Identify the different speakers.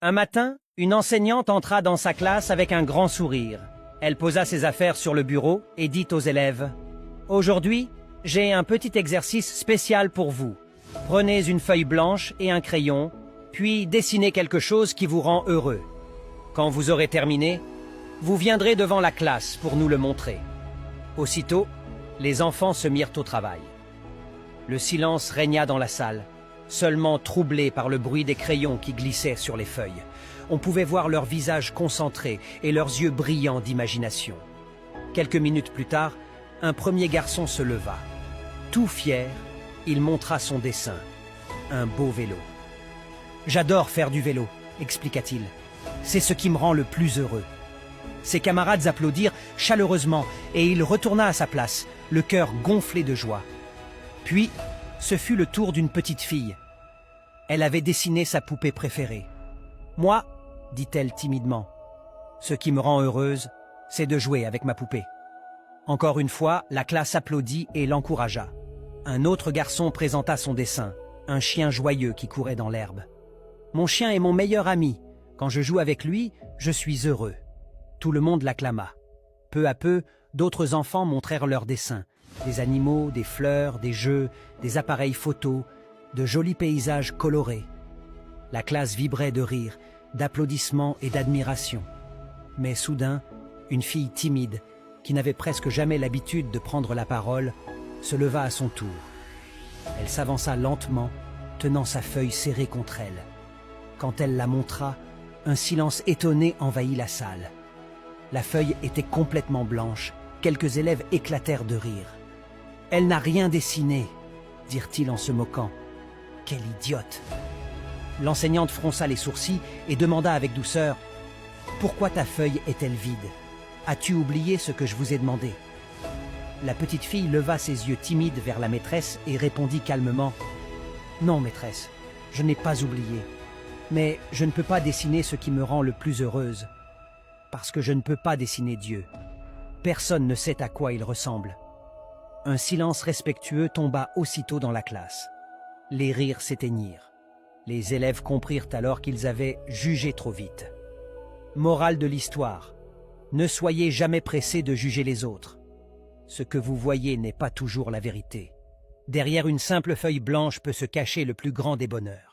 Speaker 1: Un matin, une enseignante entra dans sa classe avec un grand sourire. Elle posa ses affaires sur le bureau et dit aux élèves « Aujourd'hui, j'ai un petit exercice spécial pour vous. Prenez une feuille blanche et un crayon, puis dessinez quelque chose qui vous rend heureux. Quand vous aurez terminé, vous viendrez devant la classe pour nous le montrer. » Aussitôt, les enfants se mirent au travail. Le silence régna dans la salle, seulement troublé par le bruit des crayons qui glissaient sur les feuilles. On pouvait voir leurs visages concentrés et leurs yeux brillants d'imagination. Quelques minutes plus tard, un premier garçon se leva. Tout fier, il montra son dessin, un beau vélo. « J'adore faire du vélo », expliqua-t-il. « C'est ce qui me rend le plus heureux. » Ses camarades applaudirent chaleureusement et il retourna à sa place, le cœur gonflé de joie. Puis, ce fut le tour d'une petite fille. Elle avait dessiné sa poupée préférée. « Moi, dit-elle timidement, ce qui me rend heureuse, c'est de jouer avec ma poupée. » Encore une fois, la classe applaudit et l'encouragea. Un autre garçon présenta son dessin, un chien joyeux qui courait dans l'herbe. « Mon chien est mon meilleur ami. Quand je joue avec lui, je suis heureux. » Tout le monde l'acclama. Peu à peu, d'autres enfants montrèrent leurs dessins. Des animaux, des fleurs, des jeux, des appareils photos, de jolis paysages colorés. La classe vibrait de rire, d'applaudissements et d'admiration. Mais soudain, une fille timide, qui n'avait presque jamais l'habitude de prendre la parole, se leva à son tour. Elle s'avança lentement, tenant sa feuille serrée contre elle. Quand elle la montra, un silence étonné envahit la salle. La feuille était complètement blanche, quelques élèves éclatèrent de rire. « Elle n'a rien dessiné !» dirent-ils en se moquant. « Quelle idiote !» L'enseignante fronça les sourcils et demanda avec douceur « Pourquoi ta feuille est-elle vide? As-tu oublié ce que je vous ai demandé ?» La petite fille leva ses yeux timides vers la maîtresse et répondit calmement « Non, maîtresse, je n'ai pas oublié, mais je ne peux pas dessiner ce qui me rend le plus heureuse, parce que je ne peux pas dessiner Dieu. Personne ne sait à quoi il ressemble. » Un silence respectueux tomba aussitôt dans la classe. Les rires s'éteignirent. Les élèves comprirent alors qu'ils avaient jugé trop vite. Morale de l'histoire. Ne soyez jamais pressés de juger les autres. Ce que vous voyez n'est pas toujours la vérité. Derrière une simple feuille blanche peut se cacher le plus grand des bonheurs.